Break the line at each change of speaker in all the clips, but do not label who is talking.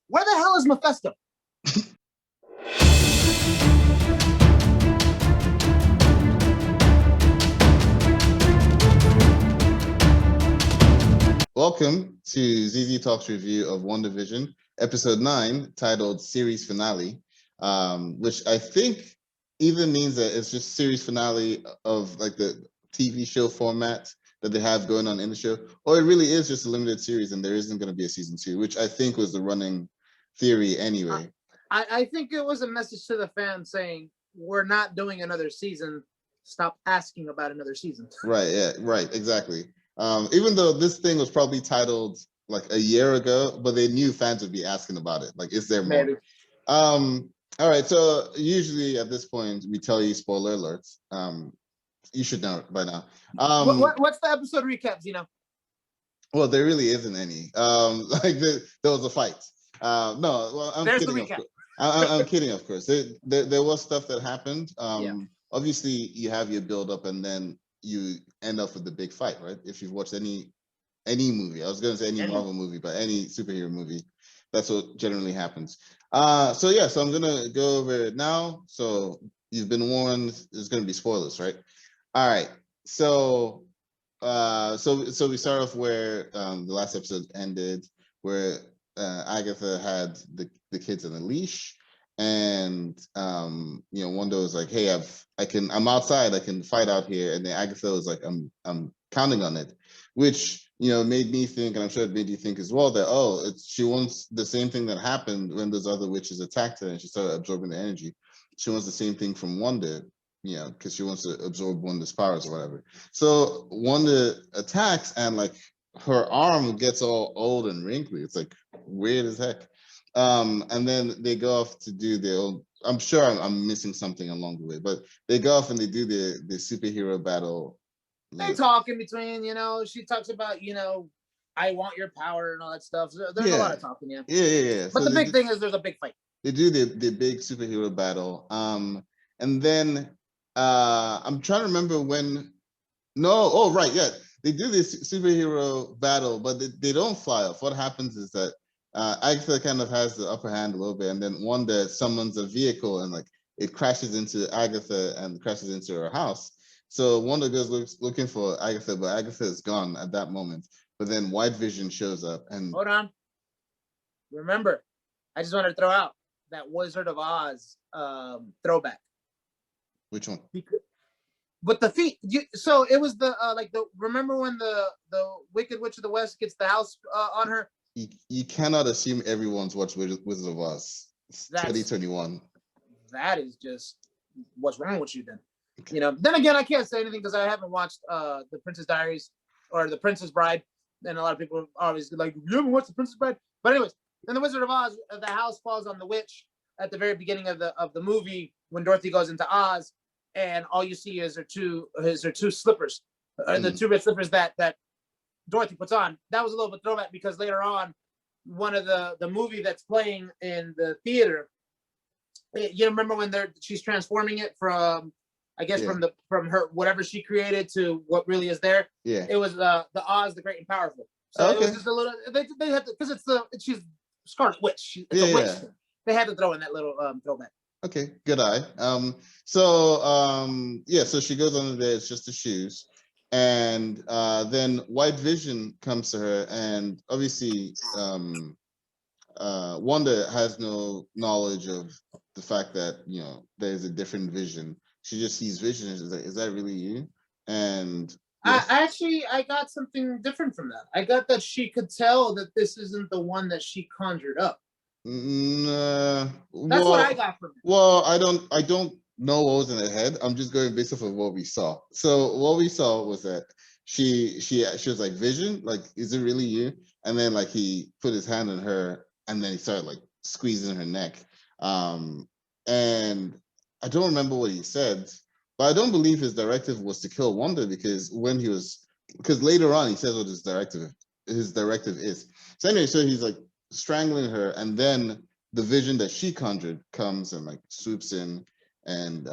Where the hell is Mephisto?
Welcome to ZZ Talks review of WandaVision, episode 9, titled Series Finale, which I think even means that it's just series finale of like the TV show format that they have going on in the show, or it really is just a limited series and there isn't going to be a season 2, which I think was the running theory anyway.
I think it was a message to the fans saying, we're not doing another season. Stop asking about another season.
Right, yeah, right, exactly. Even though this thing was probably titled like a year ago, but they knew fans would be asking about it. Like, is there more?
Maybe.
All right, so usually at this point, we tell you spoiler alerts. You should know it by now.
What's the episode recap, Zino?
Well, there really isn't any. Like, there was a fight. No, well, I'm
There's
kidding.
the recap.
I'm kidding, of course. There was stuff that happened.
Yeah.
Obviously, you have your build up, and then you end up with the big fight, right? If you've watched any movie, I was going to say any Marvel movie, but any superhero movie, that's what generally happens. So yeah, so I'm gonna go over it now. So you've been warned. There's going to be spoilers, right? All right. So so we start off where the last episode ended, where Agatha had the kids on a leash, and Wanda was like, "Hey, I'm outside. I can fight out here." And then Agatha was like, "I'm counting on it," which made me think, and I'm sure it made you think as well, that she wants the same thing that happened when those other witches attacked her and she started absorbing the energy. She wants the same thing from Wanda, because she wants to absorb Wanda's powers or whatever. So Wanda attacks, and like her arm gets all old and wrinkly. It's like weird as heck. And then they go off to do their own. I'm sure I'm missing something along the way, but they go off and they do the superhero battle.
They talk in between, she talks about, I want your power and all that stuff. There's a lot of talking, yeah.
Yeah.
But so the big thing is there's a big fight.
They do the big superhero battle. And then I'm trying to remember when. No, oh right, yeah. They do this superhero battle, but they don't fly off. What happens is that Agatha kind of has the upper hand a little bit, and then Wanda summons a vehicle and like it crashes into Agatha and crashes into her house. So Wanda goes looking for Agatha, but Agatha is gone at that moment. But then White Vision shows up and
hold on. Remember, I just wanted to throw out that Wizard of Oz throwback.
Which one?
But the feet. So it was the remember when the Wicked Witch of the West gets the house on her?
You cannot assume everyone's watched Wizard of Oz. It's 2021.
That is just what's wrong with you then. Okay. Then again, I can't say anything because I haven't watched The Princess Diaries or The Princess Bride. And a lot of people are always like, you haven't watched The Princess Bride? But anyways, in The Wizard of Oz, the house falls on the witch at the very beginning of the movie when Dorothy goes into Oz, and all you see is her two slippers, the two red slippers that Dorothy puts on. That was a little bit throwback because later on, one of the movie that's playing in the theater, you remember when she's transforming it from, I guess, from her whatever she created to what really is there.
Yeah,
it was the Oz, the Great and Powerful. So it was just a little. They had to, because she's Scarlet Witch. It's a witch. They had to throw in that little throwback.
Okay, good eye. So she goes under there. It's just the shoes, and then White Vision comes to her, and obviously Wanda has no knowledge of the fact that there's a different vision. She just sees Vision and is like, "Is that really you?" And
yes. I got something different from that. I got that she could tell that this isn't the one that she conjured up. That's what I got from it.
Well, I don't know what was in her head. I'm just going based off of what we saw. So what we saw was that she was like, "Vision, like, is it really you?" And then like he put his hand on her, and then he started like squeezing her neck. And I don't remember what he said, but I don't believe his directive was to kill Wanda because later on he says what his directive is. So anyway, so he's like strangling her, and then the vision that she conjured comes and like swoops in and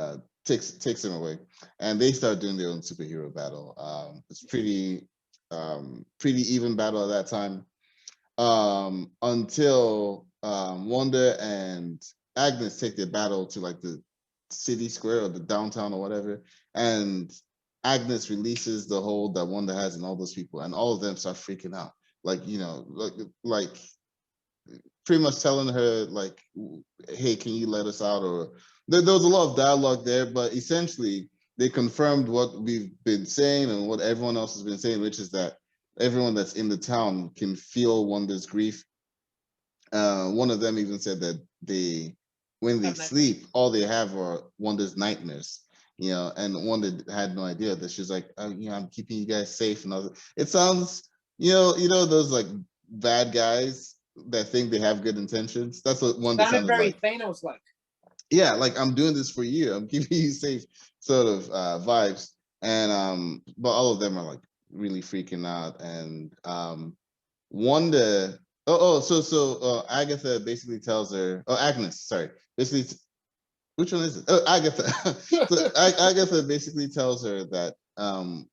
takes him away, and they start doing their own superhero battle. It's pretty even battle at that time. until Wanda and Agnes take their battle to like the city square or the downtown or whatever, and Agnes releases the hold that Wanda has and all those people, and all of them start freaking out, like like pretty much telling her like, hey, can you let us out? Or there was a lot of dialogue there, but essentially they confirmed what we've been saying and what everyone else has been saying, which is that everyone that's in the town can feel Wanda's grief. One of them even said that when they sleep, all they have are Wanda's nightmares. And Wanda had no idea that she's like, I'm keeping you guys safe, and all. It sounds, those like bad guys that think they have good intentions. That's what Wanda sounded
very
like.
Thanos-like.
Yeah, like, I'm doing this for you. I'm keeping you safe, sort of vibes. And but all of them are like really freaking out. And Wanda. So Agatha basically tells her. Oh, Agnes, sorry. Basically, which one is it? Oh, Agatha. So Agatha basically tells her that,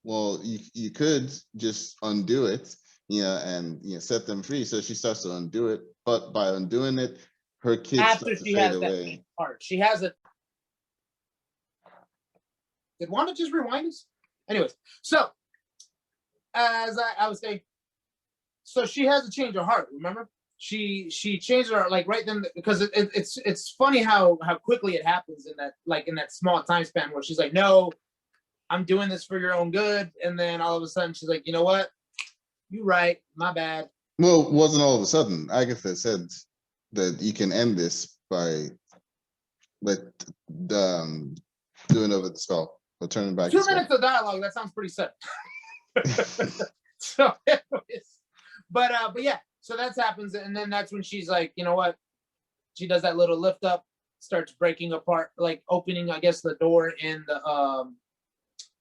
well, you could just undo it, and set them free. So she starts to undo it, but by undoing it, her kids
After
start to
she
fade
has
away.
that part, she has it. Did Wanda just rewind us? Anyways, so as I was saying, so she has a change of heart. Remember, she changed her like right then, because it's funny how quickly it happens in that small time span where she's like, no, I'm doing this for your own good, and then all of a sudden she's like, you know what, you're right, my bad.
Well, it wasn't all of a sudden. Agatha said that you can end this by doing over the spell or turning back.
2 minutes of dialogue. That sounds pretty sad. So, anyways, but yeah. So that happens, and then that's when she's like, you know what? She does that little lift up, starts breaking apart, like opening, I guess, the door in the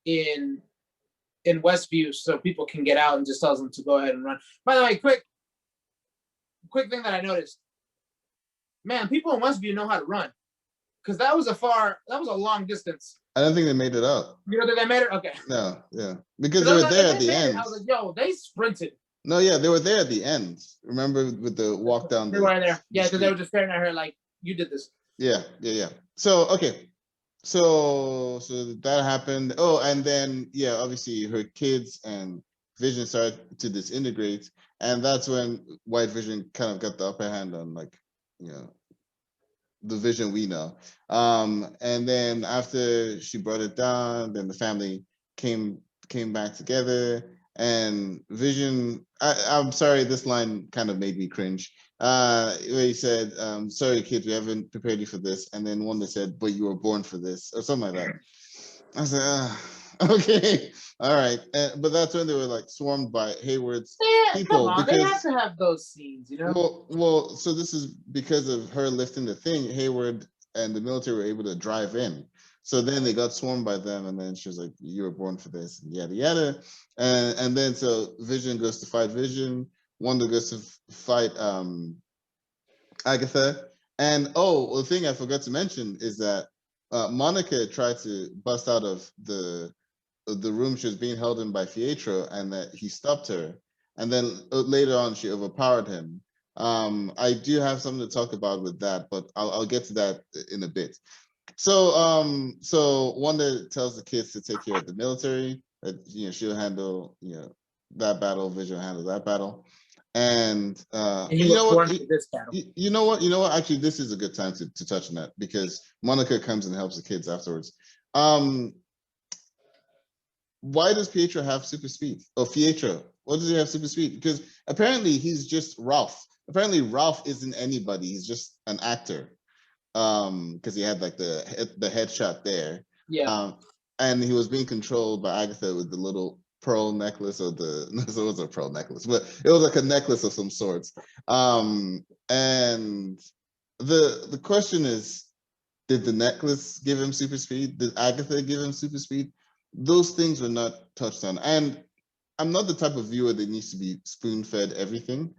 in Westview so people can get out, and just tells them to go ahead and run. By the way, quick thing that I noticed, man, people in Westview know how to run, because that was a long distance.
I don't think they made it up.
You know that they made it? Okay.
No, yeah, because they were there at the end.
I was like, yo, they sprinted.
No, yeah, they were there at the end. Remember with the walk down?
They were there. Yeah, because they were just staring at her like, you did this.
Yeah. So okay, so that happened. Oh, and then obviously her kids and Vision started to disintegrate, and that's when White Vision kind of got the upper hand on, like, the Vision we know. And then after she brought it down, then the family came back together. And Vision, I'm sorry, this line kind of made me cringe. Where he said, sorry kids, we haven't prepared you for this. And then one that said, but you were born for this, or something like that. I was like, okay, all right. But that's when they were like swarmed by Hayward's people.
Come on, they have to have those scenes,
Well, so this is because of her lifting the thing. Hayward and the military were able to drive in. So then they got swarmed by them, and then she was like, you were born for this, yada yada. And then so Vision goes to fight Vision, Wanda goes to fight Agatha. And the thing I forgot to mention is that Monica tried to bust out of the room she was being held in by Pietro, and that he stopped her. And then later on, she overpowered him. I do have something to talk about with that, but I'll get to that in a bit. So Wanda tells the kids to take care of the military. That she'll handle that battle. Vision will handle that battle. And you know what? Actually, this is a good time to touch on that, because Monica comes and helps the kids afterwards. Why does Pietro have super speed? Pietro, what does he have super speed? Because apparently he's just Ralph. Apparently Ralph isn't anybody. He's just an actor. Because he had like the headshot there.
Yeah.
And he was being controlled by Agatha with the little pearl necklace, or it wasn't a pearl necklace, but it was like a necklace of some sorts. And the question is, did the necklace give him super speed? Did Agatha give him super speed? Those things were not touched on. And I'm not the type of viewer that needs to be spoon-fed everything,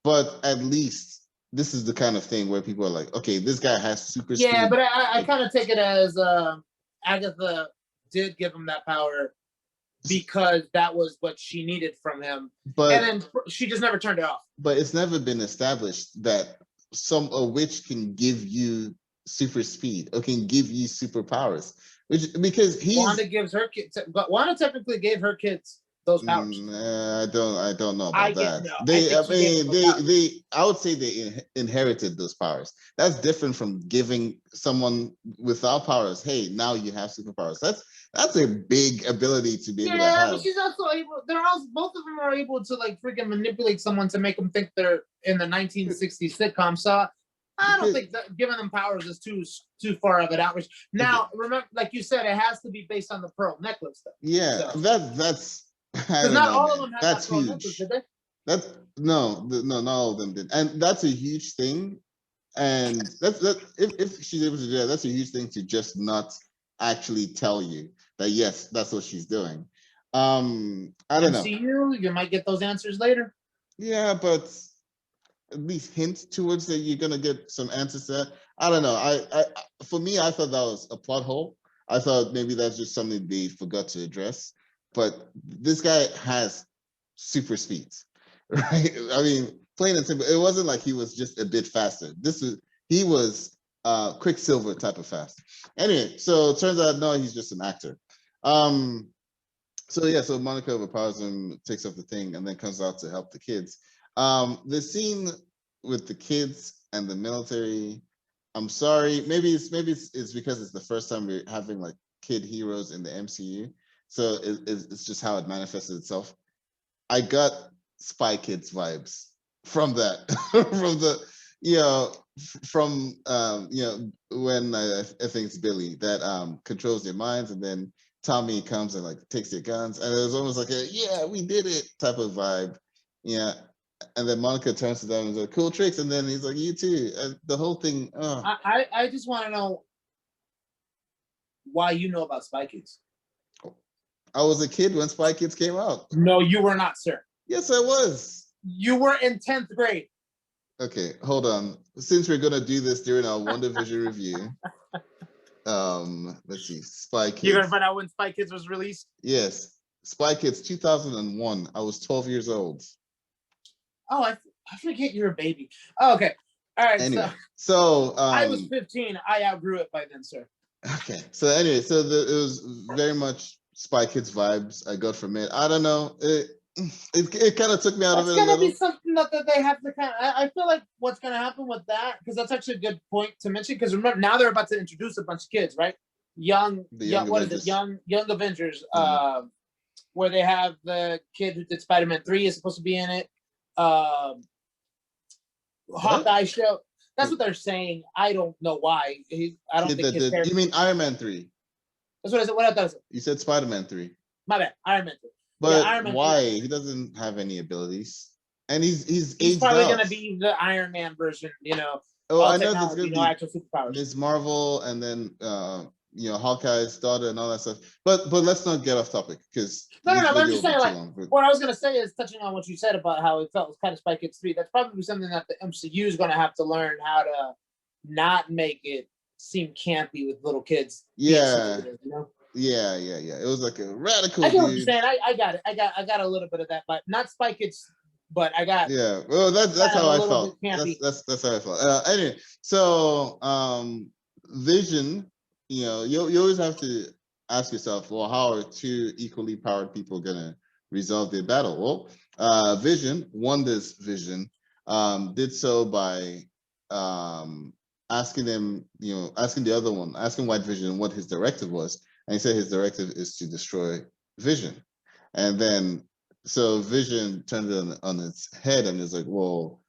but at least this is the kind of thing where people are like, okay, this guy has super speed.
Yeah, but I kind of take it as Agatha did give him that power because that was what she needed from him.
But
and then she just never turned it off.
But it's never been established that a witch can give you super speed or can give you superpowers. Because
Wanda gives her kids, but Wanda technically gave her kids those powers.
I don't know about that. I would say they inherited those powers. That's different from giving someone without powers, hey, now you have superpowers. That's a big ability to be able to have.
But she's also able. Both of them are able to like freaking manipulate someone to make them think they're in the 1960s sitcom. So I don't think that giving them powers is too far of an outreach. Now, remember, like you said, it has to be based on the pearl necklace, though.
Yeah, so. That's
because not all of them have that pearl necklace, did they?
No, not all of them did, and that's a huge thing. And if she's able to do that, that's a huge thing to just not actually tell you that yes, that's what she's doing. I don't know.
You might get those answers later.
Yeah, but at least hint towards that you're gonna get some answers there. I don't know. For me, I thought that was a plot hole. I thought maybe that's just something they forgot to address. But this guy has super speeds, right? I mean, plain and simple. It wasn't like he was just a bit faster. He was Quicksilver type of fast. Anyway, so it turns out no, he's just an actor. So Monica overpowers him, takes off the thing, and then comes out to help the kids. The scene with the kids and the military, I'm sorry, maybe it's because it's the first time we're having like kid heroes in the MCU, so it's just how it manifested itself. I got Spy Kids vibes from that, from when I think it's Billy that controls their minds, and then Tommy comes and like takes their guns, and it was almost like we did it type of vibe. Yeah. And then Monica turns to them and is like, cool tricks. And then he's like, you too. And the whole thing.
I just want to know why you know about Spy Kids.
I was a kid when Spy Kids came out.
No, you were not, sir.
Yes, I was.
You were in 10th grade.
Okay, hold on. Since we're going to do this during our WandaVision review, let's see. Spy Kids.
You're going to find out when Spy Kids was released?
Yes. Spy Kids 2001. I was 12 years old.
Oh, I forget you're a baby. Oh, okay. All right.
Anyway, so
I was 15. I outgrew it by then, sir.
Okay. So anyway, it was very much Spy Kids vibes I got from it. I don't know. It kind of took me out of it.
It's gonna be something that they have to kind of. I feel like what's gonna happen with that, because that's actually a good point to mention. Because remember, now they're about to introduce a bunch of kids, right? Young Avengers. Mm-hmm. Where they have the kid who did Spider-Man 3 is supposed to be in it. Hawkeye show. That's what they're saying. I don't know why. I don't think his character.
You mean Iron Man 3?
That's what I said. What else?
You said Spider-Man 3.
My bad. Iron Man 3.
But Iron Man why? 3. He doesn't have any abilities, and he's
probably going to be the Iron Man version.
Oh, I know there's going to be
actual superpowers.
Ms. Marvel, and then Hawkeye's daughter and all that stuff. But let's not get off topic because
no. I'm just saying, what I was gonna say is touching on what you said about how it felt was kind of Spy Kids 3. That's probably something that the MCU is gonna have to learn how to not make it seem campy with little kids.
Yeah. Yeah. It was like a radical.
I get what you're saying. I got it. I got a little bit of that, but not Spy Kids. But I got.
Yeah. Well, that's how I felt. That's how I felt. Anyway, so Vision. You always have to ask yourself, well, how are two equally powered people gonna resolve their battle? Well, Vision, Wanda's Vision, did so by asking White Vision what his directive was, and he said his directive is to destroy Vision. And then so Vision turned it on its head and is like, well,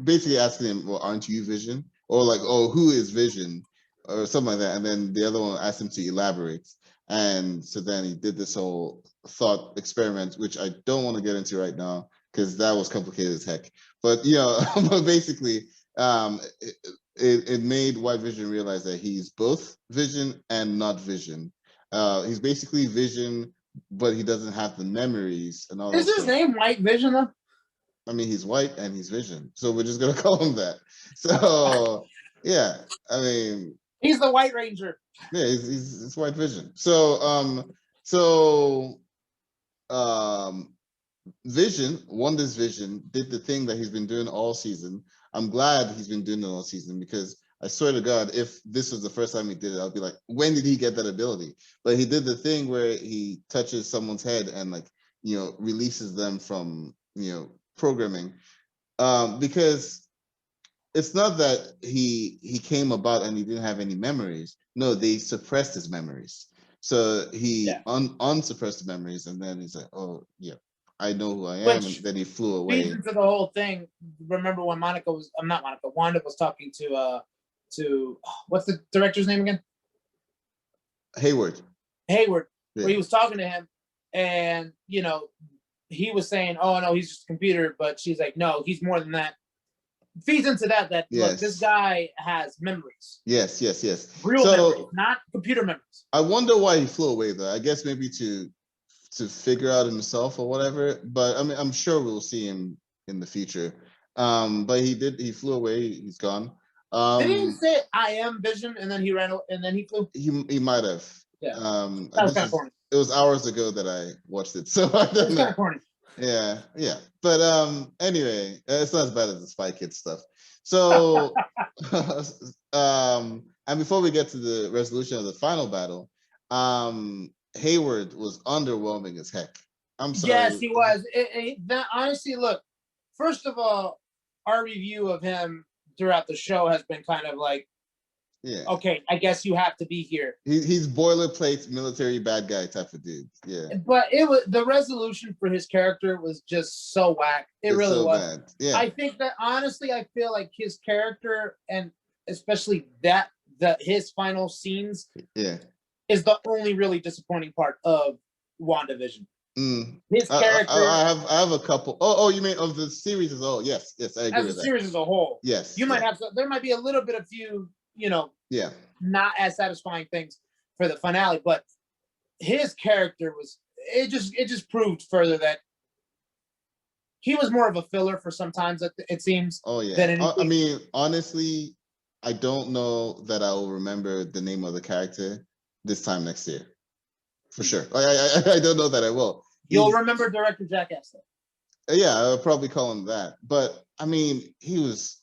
basically asking him, well, aren't you Vision? Or like, oh, who is Vision? Or something like that. And then the other one asked him to elaborate. And so then he did this whole thought experiment, which I don't want to get into right now because that was complicated as heck. But but basically, it made White Vision realize that he's both Vision and not Vision. He's basically Vision, but he doesn't have the memories and all that.
Is his name White Vision though?
I mean, he's white and he's Vision, so we're just gonna call him that. So yeah, I mean,
he's the White Ranger.
Yeah, he's White Vision. So So Wanda's Vision did the thing that he's been doing all season. I'm glad he's been doing it all season, because I swear to God, if this was the first time he did it, I'll be like, when did he get that ability? But he did the thing where he touches someone's head and releases them from programming. Because it's not that he came about and he didn't have any memories. No, they suppressed his memories. So he unsuppressed the memories, and then he's like, oh yeah, I know who I am, and then he flew away.
Feeds into the whole thing. Remember when Wanda was talking to what's the director's name again?
Hayward.
Yeah. Where he was talking to him, and he was saying, oh no, he's just a computer, but she's like, no, he's more than that. Feeds into that look, this guy has memories.
Yes.
Real memories, not computer memories.
I wonder why he flew away though. I guess maybe to figure out himself or whatever. But I mean, I'm sure we'll see him in the future. But he flew away. He's gone.
Did he say I am Vision and then he ran and then he flew?
He might have.
Yeah. That was kind of corny.
It was hours ago that I watched it, so I don't know. Kind of corny. Yeah. But anyway, it's not as bad as the Spy Kids stuff. So and before we get to the resolution of the final battle, Hayward was underwhelming as heck. I'm sorry.
Yes, he was. Honestly, look, first of all, our review of him throughout the show has been kind of like, okay, I guess you have to be here.
He's boilerplate military bad guy type of dude. Yeah.
But it was the resolution for his character was just so whack. It's really so was. Bad. Yeah. I think that honestly, I feel like his character, and especially his final scenes, is the only really disappointing part of WandaVision. His character.
I have a couple. Oh, you mean of the series as a whole? Yes, I agree with that.
As a series as a whole,
yes.
You might have there might be a little bit of few, not as satisfying things for the finale, but his character was. It just proved further that he was more of a filler for sometimes. It seems.
Oh yeah. I mean, honestly, I don't know that I will remember the name of the character this time next year. For sure. I don't know that I will.
You'll remember Director Jackass though.
Yeah, I'll probably call him that. But I mean, he was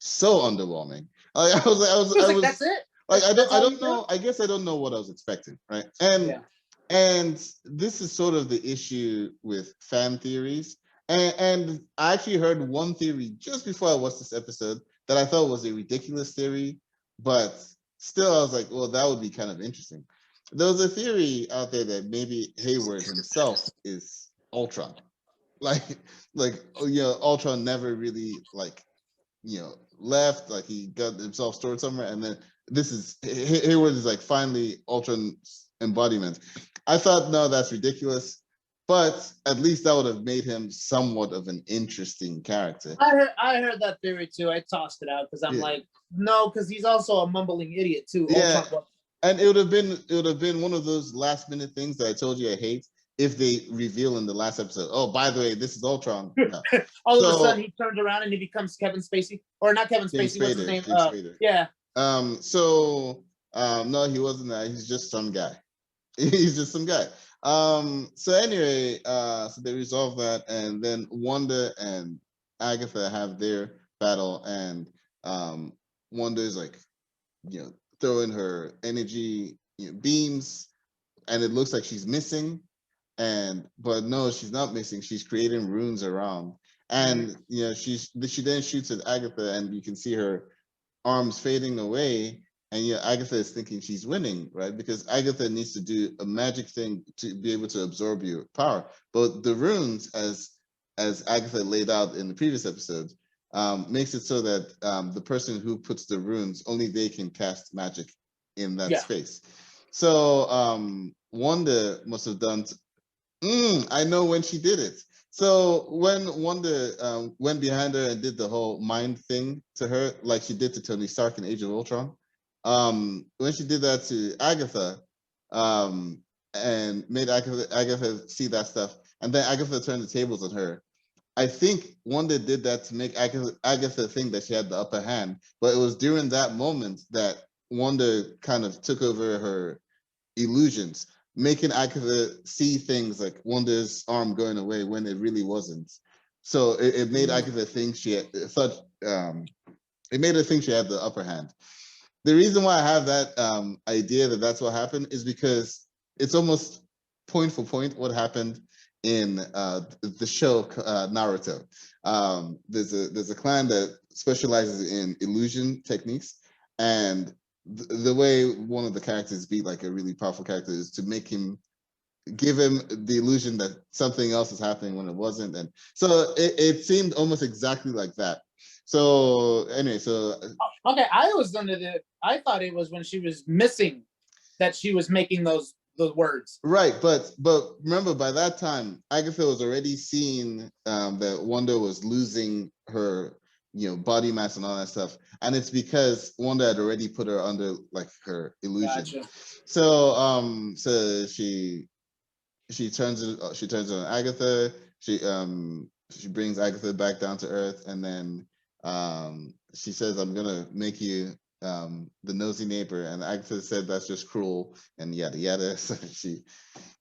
so underwhelming. I was like, that's it. Like I don't know. I guess I don't know what I was expecting, right? And this is sort of the issue with fan theories. And I actually heard one theory just before I watched this episode that I thought was a ridiculous theory, but still I was like, well, that would be kind of interesting. There was a theory out there that maybe Hayward himself is Ultron. Like Ultron never really left, like he got himself stored somewhere, and then Hayward is like finally Ultron's embodiment. I thought, no, that's ridiculous, but at least that would have made him somewhat of an interesting character.
I heard that theory too. I tossed it out because I'm like, no, because he's also a mumbling idiot too.
Yeah. And it would have been one of those last minute things that I told you I hate if they reveal in the last episode. Oh, by the way, this is Ultron. No.
All of a sudden, he turns around and he becomes Kevin Spacey, or not Kevin Spacey. What's his name? Yeah.
No, he wasn't that. He's just some guy. He's just some guy. So anyway, so they resolve that, and then Wanda and Agatha have their battle, and Wanda is like, throwing her energy beams, and it looks like she's missing, but no, she's not missing. She's creating runes around, and she then shoots at Agatha, and you can see her arms fading away, and Agatha is thinking she's winning, right? Because Agatha needs to do a magic thing to be able to absorb your power. But the runes, as Agatha laid out in the previous episode, makes it so that the person who puts the runes, only they can cast magic in that space. So Wanda must have done. I know when she did it. So when Wanda went behind her and did the whole mind thing to her, like she did to Tony Stark in Age of Ultron, when she did that to Agatha, and made Agatha see that stuff, and then Agatha turned the tables on her. I think Wanda did that to make Agatha think that she had the upper hand, but it was during that moment that Wanda kind of took over her illusions. making Agatha see things like Wanda's arm going away when it really wasn't. So it made Agatha think it made her think she had the upper hand. The reason why I have that idea that that's what happened is because it's almost point for point what happened in the show Naruto. There's a clan that specializes in illusion techniques, and the way one of the characters beat like a really powerful character is to give him the illusion that something else is happening when it wasn't, and so it seemed almost exactly like that. So anyway,
okay, I thought it was when she was missing that she was making those words.
Right, but remember, by that time, Agatha was already seeing that Wanda was losing her, body mass and all that stuff, and it's because Wanda had already put her under like her illusion.
Gotcha.
So she turns on Agatha. She brings Agatha back down to earth, and then she says, "I'm gonna make you the nosy neighbor," and Agatha said that's just cruel and yada yada. So she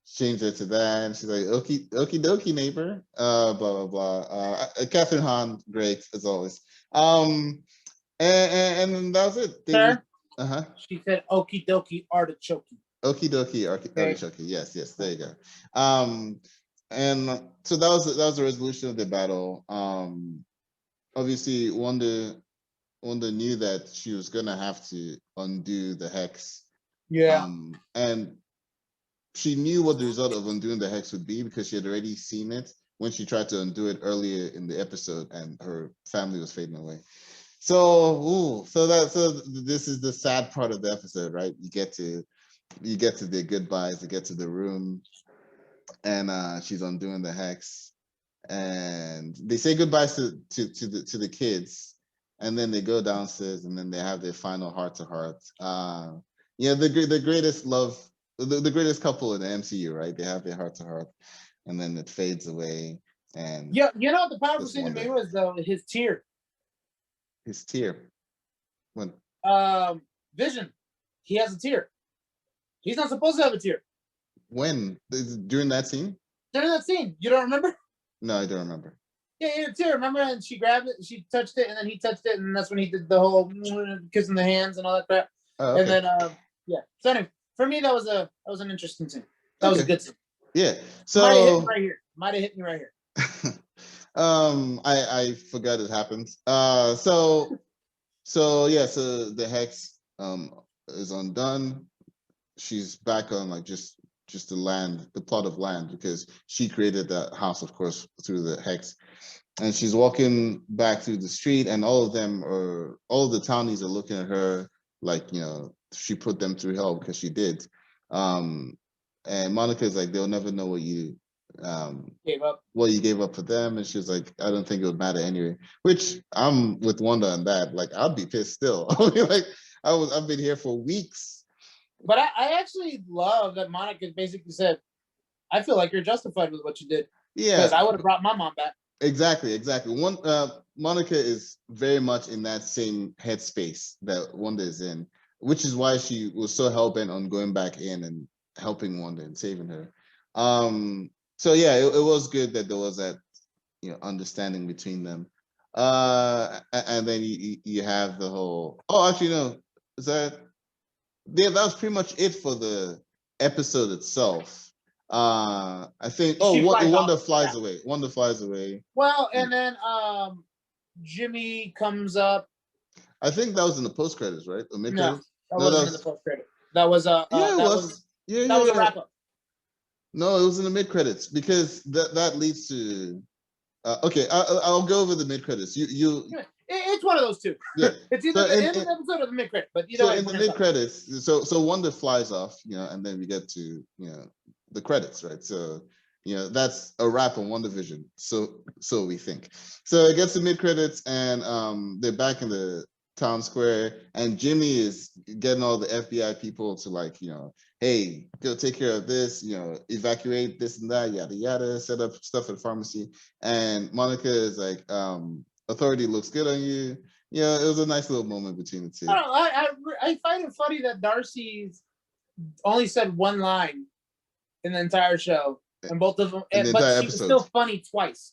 changed it to that, and she's like, "Okie dokie, neighbor." Blah blah blah. Catherine Hahn, great as always. And then that was it.
Sir?
Uh-huh.
She said, "Okie dokie, artichoke."
Okie dokie, artichoke. Yes, there you go. And so that was the resolution of the battle. Obviously, Wanda knew that she was gonna have to undo the hex.
Yeah.
And she knew what the result of undoing the hex would be because she had already seen it when she tried to undo it earlier in the episode, and her family was fading away. So this is the sad part of the episode, right? You get to the goodbyes, you get to the room, and she's undoing the hex, and they say goodbyes to the kids, and then they go downstairs, and then they have their final heart to heart. The greatest love, the greatest couple in the MCU, right? They have their heart to heart, and then it fades away. And
yeah, the powerful scene to me was his tear.
His tear. When?
Vision. He has a tear. He's not supposed to have a tear.
When? During that scene?
During that scene. You don't remember?
No, I don't remember.
Yeah, he had a tear. Remember? And she grabbed it, she touched it, and then he touched it, and that's when he did the whole kissing the hands and all that crap. Oh, okay. And then, yeah. So anyway, for me, that was an interesting scene. That was a good scene.
Yeah. So
might have hit me right here.
I forgot it happened. So the hex is undone. She's back on like just the plot of land, because she created that house, of course, through the hex. And she's walking back through the street, and all of the townies are looking at her like, she put them through hell because she did. And Monica's like, they'll never know what you gave up for them. And she was like, I don't think it would matter anyway. Which I'm with Wanda on that. Like, I'd be pissed still. I mean, like, I've been here for weeks.
But I actually love that Monica basically said, I feel like you're justified with what you did. Yeah. Because I would have brought my mom back.
Exactly. Monica is very much in that same headspace that Wanda is in, which is why she was so hell-bent on going back in and helping Wanda and saving her. So yeah, it was good that there was that, understanding between them. And then you have the whole, that was pretty much it for the episode itself. I think Wanda flies away. Wanda flies away.
Well, and then Jimmy comes up.
I think that was in the post credits, right? Or mid credits?
No, that wasn't in the post credit. That was that was a wrap up.
No, it was in the mid credits, because that leads to okay, I'll go over the mid credits.
It's one of those two. Yeah. It's either the end of the episode or the mid credit. But
in the mid credits, so Wanda flies off, and then we get to the credits, right? So that's a wrap on WandaVision. So we think. So it gets to mid credits, and they're back in the town square, and Jimmy is getting all the FBI people to, like, hey, go take care of this, evacuate this and that, yada yada, set up stuff at the pharmacy. And Monica is like, authority looks good on you. It was a nice little moment between the two.
I find it funny that Darcy only said one line in the entire show, and both of them. But she was still funny twice.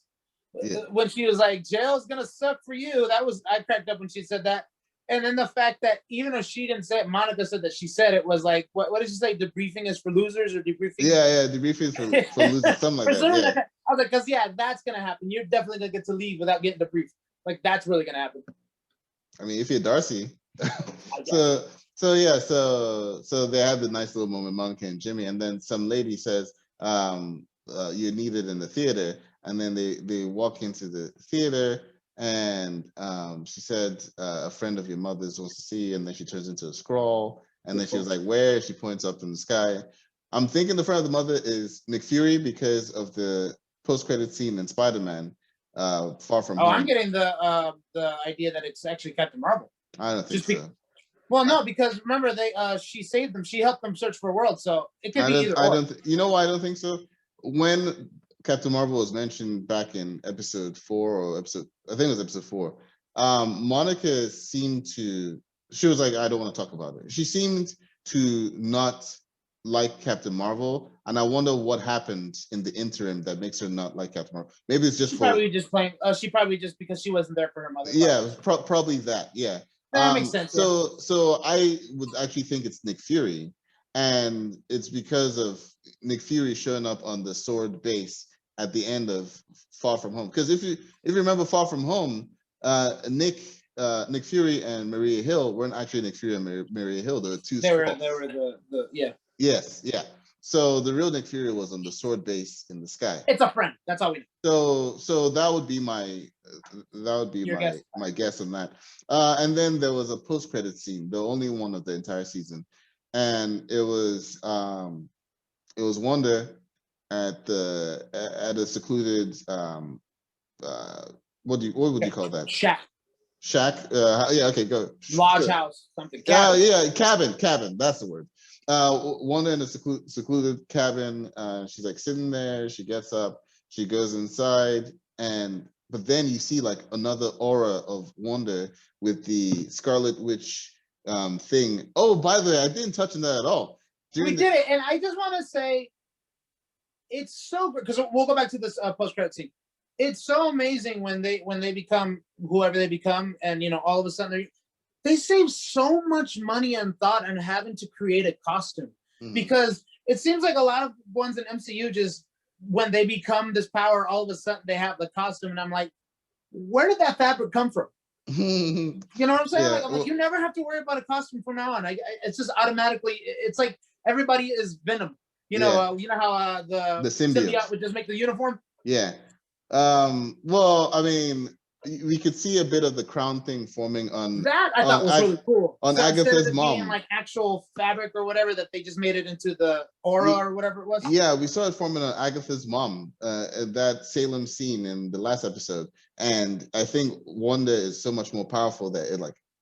Yeah. When she was like, "Jail's gonna suck for you," I cracked up when she said that. And then the fact that even though she didn't say it, Monica said that she said it was like, what did she say? Debriefing is for losers, or debriefing?
Yeah, debriefing is for losers, something like that. Yeah.
I was like, because that's gonna happen. You're definitely gonna get to leave without getting debriefed. Like that's really gonna happen.
I mean, if you're Darcy. So they had the nice little moment, Monica and Jimmy, and then some lady says, "You're needed in the theater," and then they walk into the theater. And she said, "A friend of your mother's wants to see," and then she turns into a scroll. And then she was like, "Where?" She points up in the sky. I'm thinking the friend of the mother is Nick Fury because of the post-credit scene in Spider-Man, Far From Home.
I'm getting the idea that it's actually Captain Marvel.
I don't think so.
Well, no, because remember she saved them. She helped them search for a world, so it could be either or.
You know why I don't think so? When Captain Marvel was mentioned back in episode 4 or I think it was episode 4. Monica seemed to, she was like, "I don't want to talk about it." She seemed to not like Captain Marvel, and I wonder what happened in the interim that makes her not like Captain Marvel. Maybe it's just she
probably just because she wasn't there for her mother.
Yeah, probably that. Yeah,
that makes sense.
So I would actually think it's Nick Fury, and it's because of Nick Fury showing up on the sword base at the end of Far From Home. Because if you remember Far From Home, Nick Fury and Maria Hill weren't actually Nick Fury and Maria Hill. They were two.
They were the yeah.
Yes, yeah. So the real Nick Fury was on the sword base in the sky.
It's a friend. That's all we know.
So that would be my guess on that. And then there was a post-credit scene, the only one of the entire season, and it was Wanda at a secluded what would you call that? Shack. Yeah. Okay. Go.
Lodge house. Something.
Cabin. Yeah. Cabin. That's the word. Wanda in a secluded cabin. She's like sitting there. She gets up. She goes inside, but then you see like another aura of Wanda with the Scarlet Witch thing. Oh, by the way, I didn't touch on that at all.
We did it, and I just want to say, it's so good because we'll go back to this post-credit scene. It's so amazing when they become whoever they become, and all of a sudden they save so much money and thought on having to create a costume, because it seems like a lot of ones in MCU just when they become this power, all of a sudden they have the costume, and I'm like, where did that fabric come from? You know what I'm saying? Yeah, like you never have to worry about a costume from now on. It's just automatically. It's like everybody is Venom. You know how the symbiote would just make the uniform.
Yeah. Well, I mean, we could see a bit of the crown thing forming on
that. I thought was really cool.
On Agatha's mom,
being like actual fabric or whatever, that they just made it into the aura or whatever it was.
Yeah, we saw it forming on Agatha's mom. That Salem scene in the last episode, and I think Wanda is so much more powerful that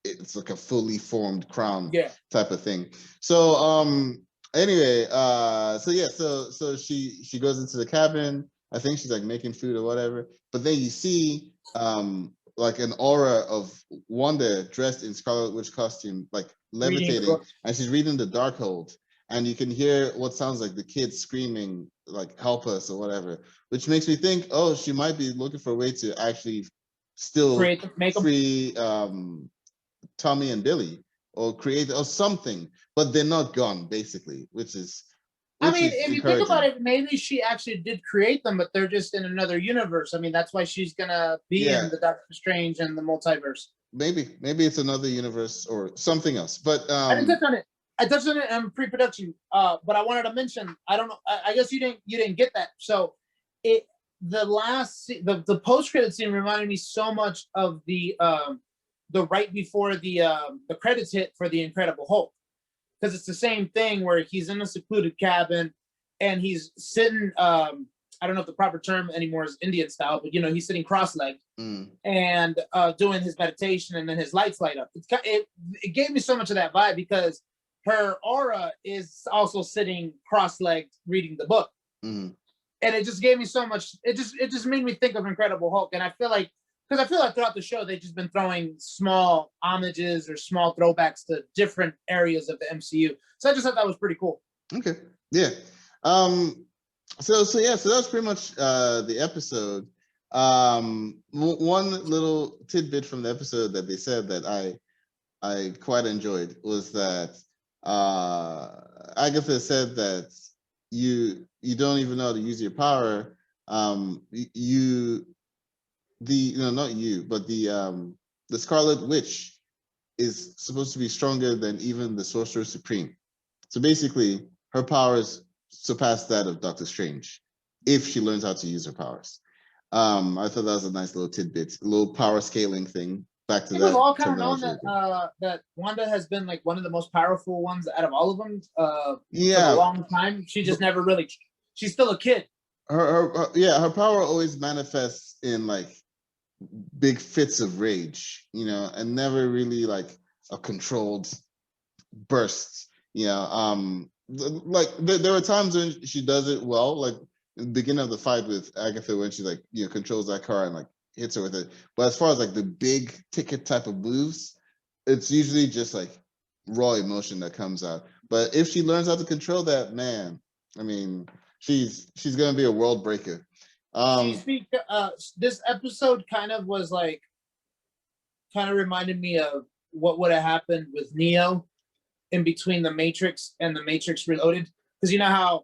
it's like a fully formed crown type of thing. So anyway, so she goes into the cabin. I think she's like making food or whatever, but then you see like an aura of Wanda dressed in Scarlet Witch costume, like levitating, and she's reading the Darkhold, and you can hear what sounds like the kids screaming like "help us" or whatever, which makes me think, oh, she might be looking for a way to actually still free Tommy and Billy, or create or something, but they're not gone basically, which is.
I mean, if you think about it, maybe she actually did create them, but they're just in another universe. I mean, that's why she's gonna be in the Doctor Strange and the multiverse.
Maybe it's another universe or something else. But
I didn't touch on it. I touched on it in pre-production. But I wanted to mention. I don't know. I guess you didn't get that. So the post-credit scene reminded me so much of the right before the credits hit for the Incredible Hulk. Because it's the same thing where he's in a secluded cabin and he's sitting, I don't know if the proper term anymore is Indian style, but he's sitting cross-legged and doing his meditation, and then his lights light up. It gave me so much of that vibe because her aura is also sitting cross-legged reading the book. And it just gave me so much, it just made me think of Incredible Hulk. And I feel like throughout the show, they've just been throwing small homages or small throwbacks to different areas of the MCU. So I just thought that was pretty cool.
Okay. Yeah. So yeah, so that's pretty much the episode. One little tidbit from the episode that they said that I quite enjoyed was that Agatha said that you don't even know how to use your power. You not you, but the Scarlet Witch is supposed to be stronger than even the Sorcerer Supreme. So basically, her powers surpass that of Doctor Strange if she learns how to use her powers. I thought that was a nice little tidbit, a little power scaling thing. Back to
It
that.
was all kind of known
terminology
that
again.
that Wanda has been like one of the most powerful ones out of all of them for
Yeah,
a long time. She just never really. She's still a kid.
her power always manifests in like big fits of rage, and never really like a controlled burst. Like there are times when she does it well, like in the beginning of the fight with Agatha when she like controls that car and like hits her with it. But as far as like the big ticket type of moves, it's usually just like raw emotion that comes out. But if she learns how to control that, man, I mean, she's gonna be a world breaker.
This episode kind of was like, kind of reminded me of what would have happened with Neo in between the Matrix and the Matrix Reloaded, because you know how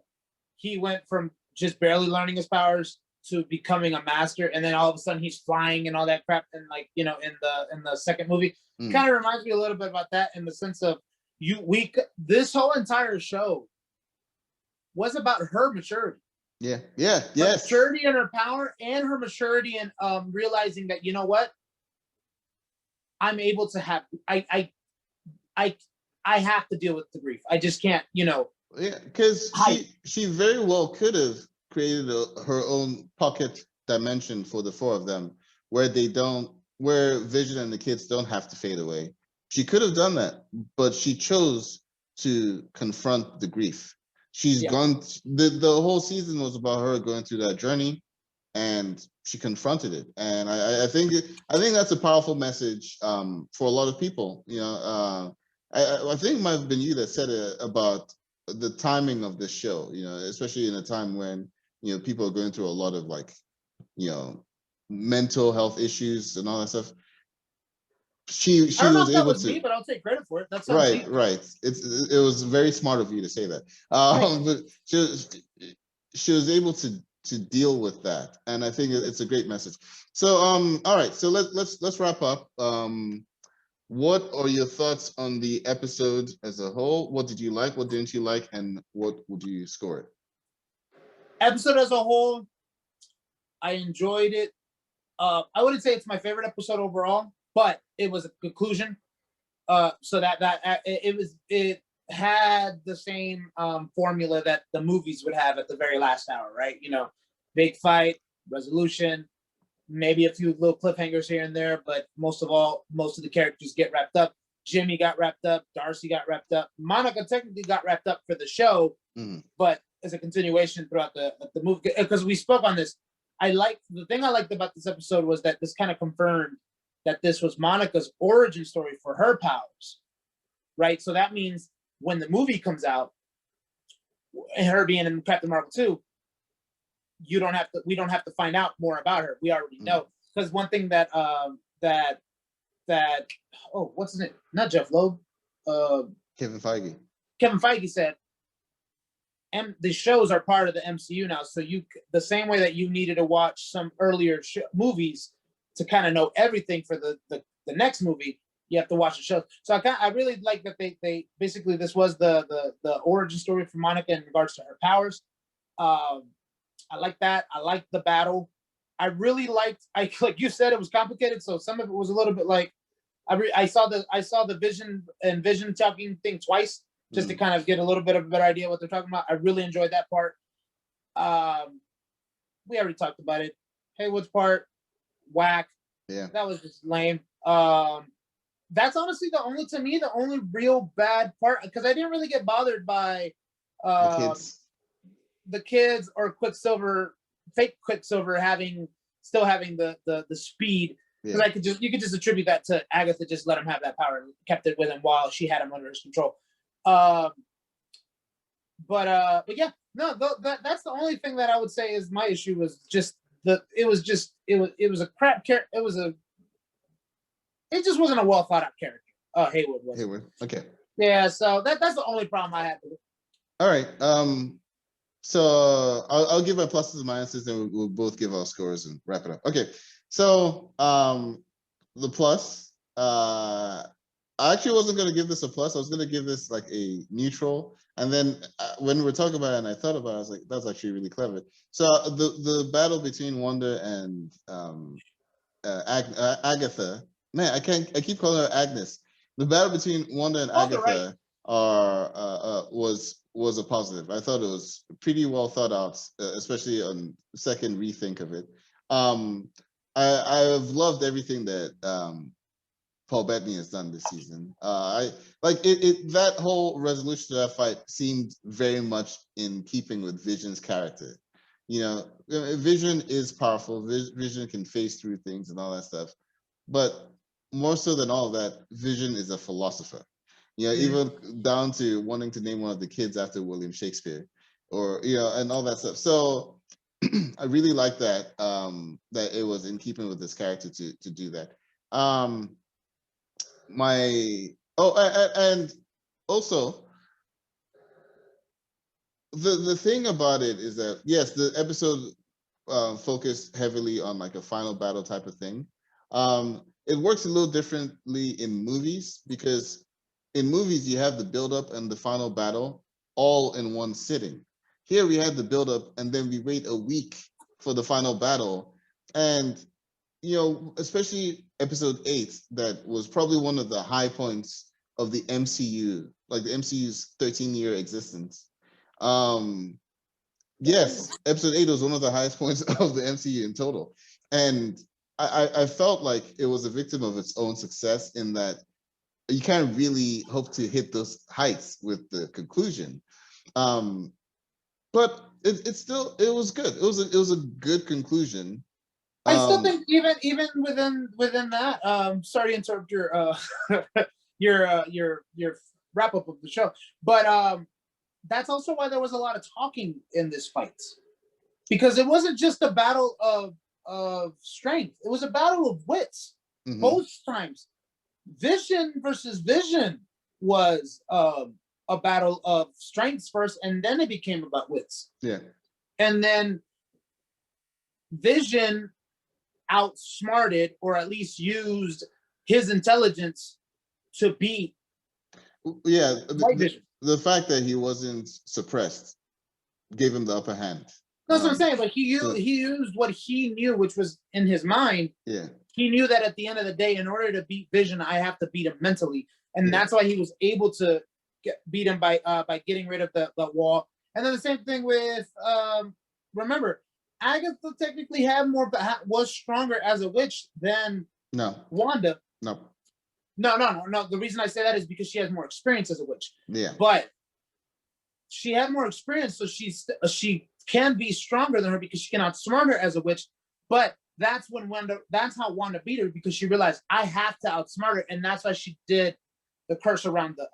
he went from just barely learning his powers to becoming a master, and then all of a sudden he's flying and all that crap, and like in the second movie, kind of reminds me a little bit about that in the sense of this whole entire show was about her maturity.
Yeah,
her
yes.
maturity and her power, and her maturity and realizing that I'm able to have I have to deal with the grief. I just can't,
Yeah, because she very well could have created her own pocket dimension for the four of them, where where Vision and the kids don't have to fade away. She could have done that, but she chose to confront the grief. She's gone. The whole season was about her going through that journey, and she confronted it. And I think that's a powerful message for a lot of people. I think it might have been you that said it about the timing of this show, especially in a time when, people are going through a lot of like, mental health issues and all that stuff. She
I don't know
was
if that
able
was
to.
me, but I'll take credit for it. That's
right. It was very smart of you to say that. But she was able to deal with that, and I think it's a great message. So all right, so let's wrap up. What are your thoughts on the episode as a whole? What did you like? What didn't you like? And what would you score it?
Episode as a whole, I enjoyed it. I wouldn't say it's my favorite episode overall, but it was a conclusion. So that it had the same formula that the movies would have at the very last hour, right? Big fight, resolution, maybe a few little cliffhangers here and there, but most of the characters get wrapped up. Jimmy got wrapped up. Darcy got wrapped up. Monica technically got wrapped up for the show, but as a continuation throughout the movie, because we spoke on this. The thing I liked about this episode was that this kind of confirmed that this was Monica's origin story for her powers, right? So that means when the movie comes out, and her being in Captain Marvel 2, we don't have to find out more about her. We already know. Because one thing that what's his name? Not Jeff Loeb.
Kevin Feige.
Kevin Feige said, and the shows are part of the MCU now. So the same way that you needed to watch some earlier movies to kind of know everything for the next movie, you have to watch the show. So I really like that they basically, this was the origin story for Monica in regards to her powers. I like that. I liked the battle. I really liked. Like you said, it was complicated, so some of it was a little bit like I saw the Vision talking thing twice just to kind of get a little bit of a better idea what they're talking about. I really enjoyed that part. We already talked about it. Haywood's part, whack.
Yeah,
that was just lame. That's honestly the only real bad part, because I didn't really get bothered by the kids or fake Quicksilver still having the speed, because you could just attribute that to Agatha just let him have that power and kept it with him while she had him under his control. But yeah, No, that's the only thing that I would say is my issue was just it was a crap character. It just wasn't a well thought out character. Hayward was.
Hayward. Okay.
Yeah, so that's the only problem I had with it.
All right. So I'll give my pluses and minuses, and we'll both give our scores and wrap it up. Okay. So the plus, I actually wasn't going to give this a plus. I was going to give this like a neutral. And then when we're talking about it and I thought about it, I was like, that's actually really clever. So the battle between Wanda and Agatha, man, I keep calling her Agnes. The battle between Wanda and Agatha was a positive. I thought it was pretty well thought out, especially on second rethink of it. I've loved everything that Paul Bettany has done this season. I like it. That whole resolution to that fight seemed very much in keeping with Vision's character. You know, Vision is powerful. Vision can face through things and all that stuff. But more so than all of that, Vision is a philosopher. You know, even down to wanting to name one of the kids after William Shakespeare, or and all that stuff. So I really like that that it was in keeping with this character to do that. And also the thing about it is that yes, the episode focused heavily on like a final battle type of thing. It works a little differently in movies because in movies you have the build up and the final battle all in one sitting. Here we had the build up and then we wait a week for the final battle. And especially episode 8, that was probably one of the high points of the MCU, like the MCU's 13-year existence. Yes, episode 8 was one of the highest points of the MCU in total. And I felt like it was a victim of its own success in that you can't really hope to hit those heights with the conclusion. But it was good. It was a good conclusion.
I still think even within that, sorry to interrupt your your wrap up of the show, but that's also why there was a lot of talking in this fight, because it wasn't just a battle of strength; it was a battle of wits. Mm-hmm. Both times, Vision versus Vision was a battle of strengths first, and then it became about wits.
Yeah,
and then Vision outsmarted, or at least used his intelligence to beat.
Yeah, the fact that he wasn't suppressed gave him the upper hand.
That's what I'm saying. Like he used what he knew, which was in his mind.
Yeah,
he knew that at the end of the day, in order to beat Vision, I have to beat him mentally, and that's why he was able to beat him by getting rid of the wall. And then the same thing with remember, Agatha technically was stronger as a witch than Wanda.
No.
The reason I say that is because she has more experience as a witch.
Yeah.
But she had more experience, so she can be stronger than her because she can outsmart her as a witch. But that's how Wanda beat her, because she realized I have to outsmart her, and that's why she did the curse around the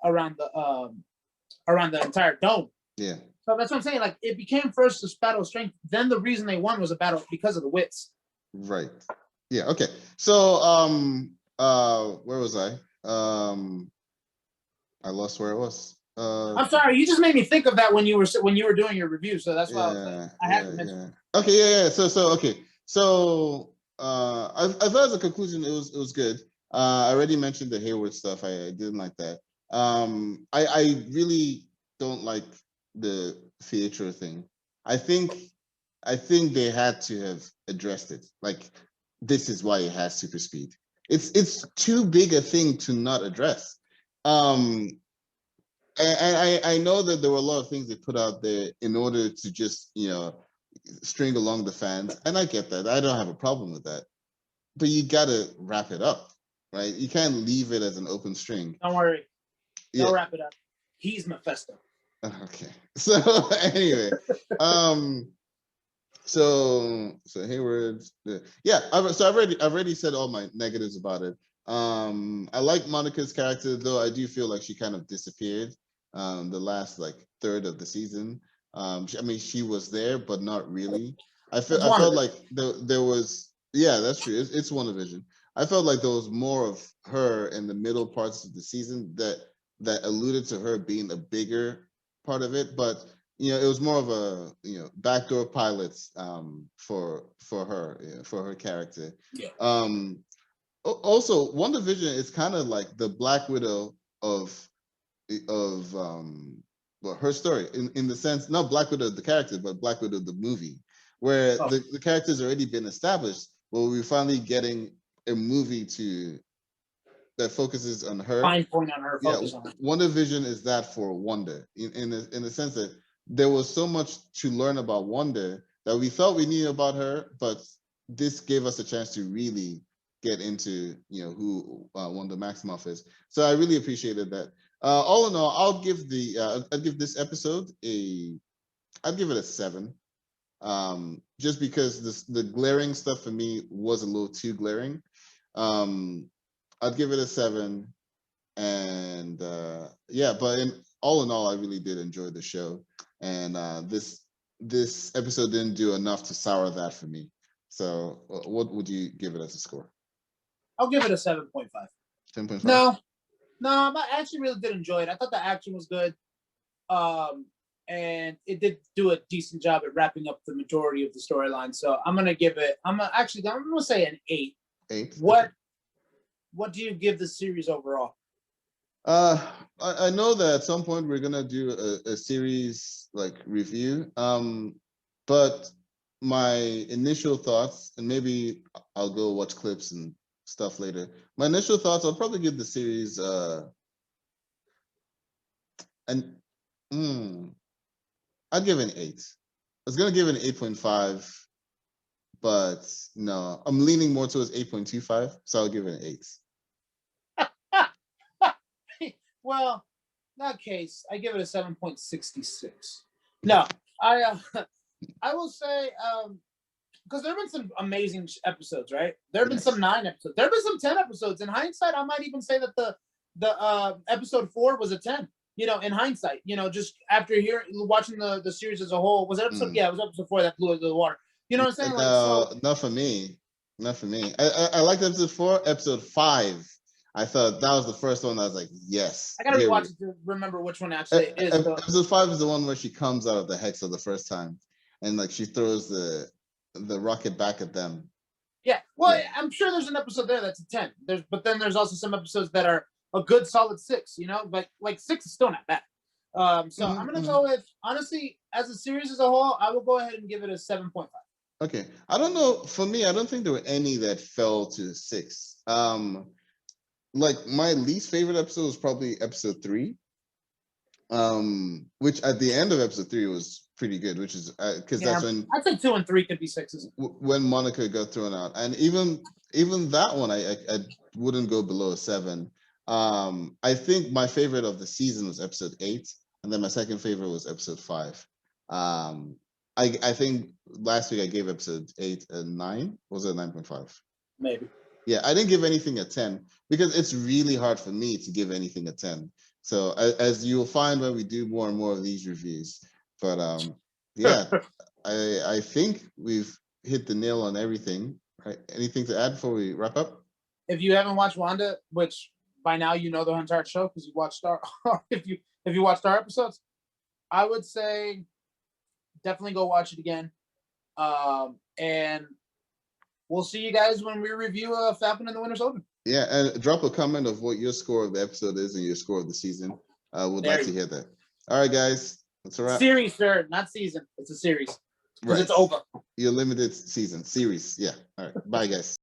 entire dome.
Yeah.
So that's what I'm saying. Like, it became first a battle of strength. Then the reason they won was a battle because of the wits.
Right. Yeah. Okay. So, where was I? I lost where I was.
I'm sorry. You just made me think of that when you were doing your review. So that's why I had to mention.
Okay. Yeah. So okay. So, I thought as a conclusion, it was good. I already mentioned the Hayward stuff. I didn't like that. I really don't like the theater thing. I think they had to have addressed it. Like, this is why it has super speed. It's too big a thing to not address. And I know that there were a lot of things they put out there in order to just string along the fans, and I get that. I don't have a problem with that. But you gotta wrap it up, right? You can't leave it as an open string.
Don't worry. They'll wrap it up. He's Mephisto.
Okay. So anyway, so Hayward, yeah. I've already said all my negatives about it. I like Monica's character, though I do feel like she kind of disappeared the last third of the season. I mean, she was there, but not really. I
It's
felt
WandaVision.
like there was, yeah, that's true. It's WandaVision. I felt like there was more of her in the middle parts of the season that alluded to her being a bigger part of it, but it was more of a backdoor pilots for her, for her character.
Yeah.
Also, WandaVision is kind of like the Black Widow of well, her story in the sense, not Black Widow the character, but Black Widow the movie, where
Oh.
the character's already been established, but we're finally getting a movie that focuses on her.
Fine point on her. Focus on her.
WandaVision is that for Wanda in the sense that there was so much to learn about Wanda that we felt we knew about her, but this gave us a chance to really get into who Wanda Maximoff is. So I really appreciated that. All in all, I'll give this episode I'd give it a 7. Just because the glaring stuff for me was a little too glaring. I'd give it a 7, and yeah, but all in all, I really did enjoy the show, and this episode didn't do enough to sour that for me. So, what would you give it as a score?
I'll give it a 7.5.
10.5.
No, I actually really did enjoy it. I thought the action was good, and it did do a decent job at wrapping up the majority of the storyline. So I'm gonna give it. I'm gonna say an 8.
8.
What do you give the series overall?
I know that at some point we're gonna do a series like review. But my initial thoughts, and maybe I'll go watch clips and stuff later. My initial thoughts, I'll probably give the series I'd give it an 8. I was gonna give it an 8.5, but no, I'm leaning more towards 8.25, so I'll give it an 8.
Well, in that case, I give it a 7.66. No, I will say, because there have been some amazing episodes, right? There have been some 9 episodes. There have been some 10 episodes. In hindsight, I might even say that the episode 4 was a 10. In hindsight, just after watching the series as a whole, was it episode? Yeah, it was episode 4 that blew into the water. You know what I'm saying?
No, not for me. Not for me. I liked episode 4. Episode 5. I thought that was the first one. I was like, yes.
I gotta rewatch it to remember which one actually is.
Episode 5 is the one where she comes out of the hex for the first time, and like she throws the rocket back at them.
Yeah, well, yeah. I'm sure there's an episode there that's a 10. But then there's also some episodes that are a good solid 6. But like 6 is still not bad. So I'm gonna go with, honestly, as a series as a whole, I will go ahead and give it a 7.5.
Okay, I don't know. For me, I don't think there were any that fell to 6. Like my least favorite episode was probably episode 3, which at the end of episode 3 was pretty good, which is because that's when
I think 2 and 3 could be 6s.
When Monica got thrown out, and even that one, I wouldn't go below a 7. I think my favorite of the season was episode 8, and then my second favorite was episode 5. I think last week I gave episode 8 a 9. Was it 9.5?
Maybe.
Yeah, I didn't give anything a 10 because it's really hard for me to give anything a 10. So as you'll find when we do more and more of these reviews, but yeah, I think we've hit the nail on everything. Right? Anything to add before we wrap up?
If you haven't watched Wanda, which by now you know the entire show because you watched if you watched our episodes, I would say definitely go watch it again. And we'll see you guys when we review Falcon and the Winter Soldier.
Yeah, and drop a comment of what your score of the episode is and your score of the season. Would like to hear that. All right, guys. That's a wrap.
Series, sir, not season. It's a series. Because
Right.
It's over.
Your limited season. Series. Yeah. All right. Bye, guys.